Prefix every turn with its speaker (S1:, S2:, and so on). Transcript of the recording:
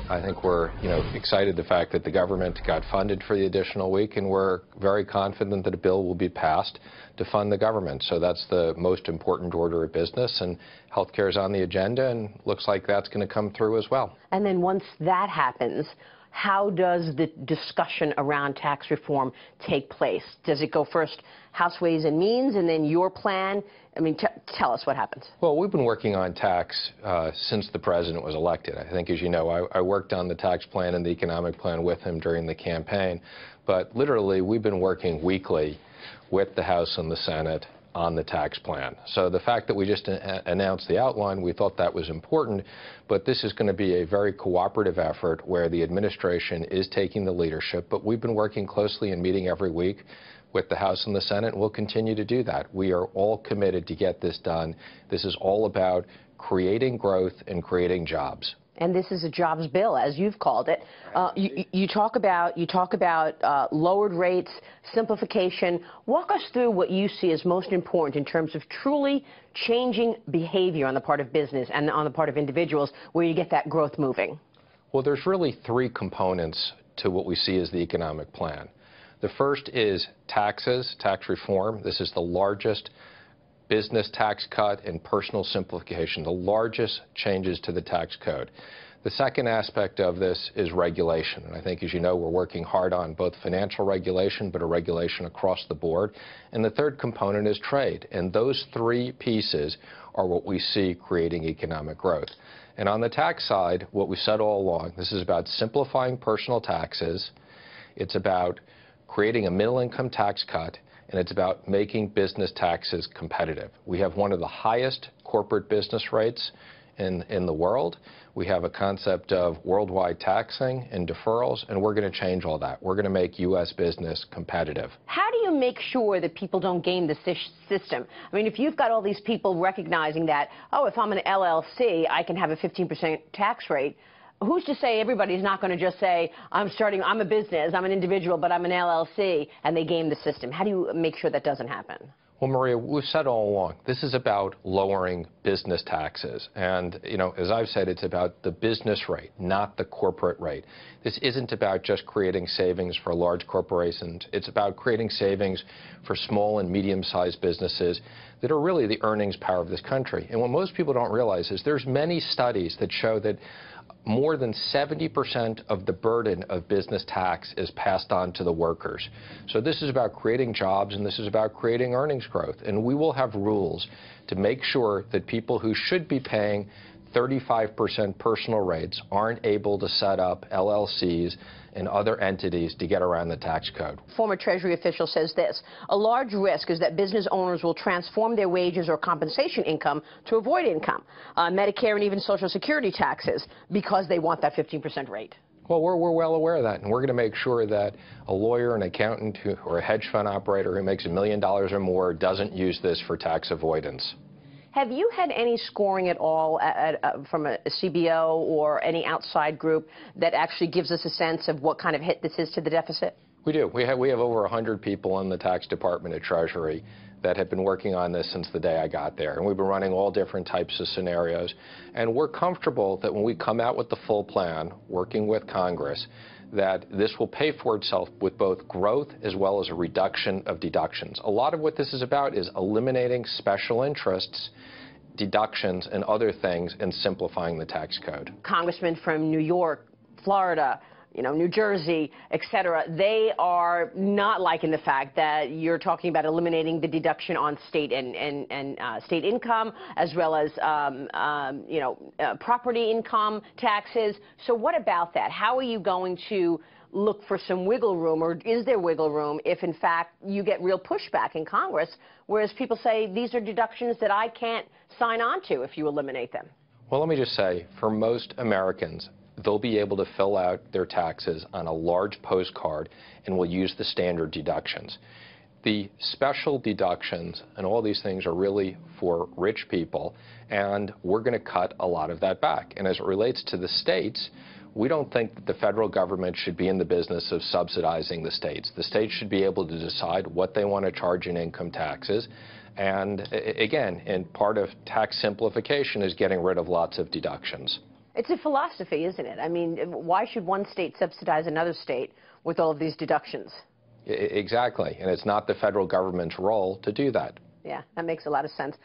S1: I think we're, excited the fact that the government got funded for the additional week, and we're very confident that a bill will be passed to fund the government. So that's the most important order of business, and health care is on the agenda, and looks like that's going to come through as well.
S2: And then once that happens, how does the discussion around tax reform take place? Does it go first House Ways and Means and then your plan? I mean, tell us what happens.
S1: Well, we've been working on tax since the president was elected. I think, as you know, I worked on the tax plan and the economic plan with him during the campaign. But literally, we've been working weekly with the House and the Senate on the tax plan. So the fact that we just announced the outline, we thought that was important, but this is going to be a very cooperative effort where the administration is taking the leadership, but we've been working closely and meeting every week with the House and the Senate, and we'll continue to do that. We are all committed to get this done. This is all about creating growth and creating jobs.
S2: And this is a jobs bill, as you've called it. You talk about lowered rates, simplification. Walk us through what you see as most important in terms of truly changing behavior on the part of business and on the part of individuals where you get that growth moving.
S1: Well, there's really three components to what we see as the economic plan. The first is taxes, tax reform. This is the largest business tax cut and personal simplification, the largest changes to the tax code. The second aspect of this is regulation. And I think, as you know, we're working hard on both financial regulation, but a regulation across the board. And the third component is trade. And those three pieces are what we see creating economic growth. And on the tax side, what we said all along, this is about simplifying personal taxes. It's about creating a middle-income tax cut, and it's about making business taxes competitive. We have one of the highest corporate business rates in the world. We have a concept of worldwide taxing and deferrals, and we're going to change all that. We're going to make U.S. business competitive.
S2: How do you make sure that people don't game the system? I mean, if you've got all these people recognizing that, oh, if I'm an LLC, I can have a 15% tax rate, who's to say everybody's not going to just say, I'm a business, I'm an individual, but I'm an LLC, and they game the system? How do you make sure that doesn't happen?
S1: Well, Maria, we've said all along, this is about lowering business taxes. And, as I've said, it's about the business rate, not the corporate rate. This isn't about just creating savings for large corporations. It's about creating savings for small and medium-sized businesses that are really the earnings power of this country. And what most people don't realize is there's many studies that show that more than 70% of the burden of business tax is passed on to the workers. So this is about creating jobs, and this is about creating earnings growth. And we will have rules to make sure that people who should be paying 35% personal rates aren't able to set up LLCs and other entities to get around the tax code.
S2: Former Treasury official says this: a large risk is that business owners will transform their wages or compensation income to avoid income, Medicare and even Social Security taxes, because they want that 15% rate.
S1: Well, we're well aware of that, and we're going to make sure that a lawyer, an accountant, or a hedge fund operator who makes $1 million or more doesn't use this for tax avoidance.
S2: Have you had any scoring at all from a CBO or any outside group that actually gives us a sense of what kind of hit this is to the deficit?
S1: We do. We have over 100 people in the tax department at Treasury that have been working on this since the day I got there. And we've been running all different types of scenarios. And we're comfortable that when we come out with the full plan, working with Congress, that this will pay for itself with both growth as well as a reduction of deductions. A lot of what this is about is eliminating special interests, deductions, and other things, and simplifying the tax code.
S2: Congressmen from New York, Florida, New Jersey, et cetera, they are not liking the fact that you're talking about eliminating the deduction on state and state income, as well as property income taxes. So what about that? How are you going to look for some wiggle room, or is there wiggle room if, in fact, you get real pushback in Congress, whereas people say these are deductions that I can't sign on to if you eliminate them?
S1: Well, let me just say, for most Americans, they'll be able to fill out their taxes on a large postcard and will use the standard deductions. The special deductions and all these things are really for rich people, and we're going to cut a lot of that back. And as it relates to the states, we don't think that the federal government should be in the business of subsidizing the states. The states should be able to decide what they want to charge in income taxes. And again, and part of tax simplification is getting rid of lots of deductions.
S2: It's a philosophy, isn't it? I mean, why should one state subsidize another state with all of these deductions?
S1: Exactly, and it's not the federal government's role to do that.
S2: Yeah, that makes a lot of sense.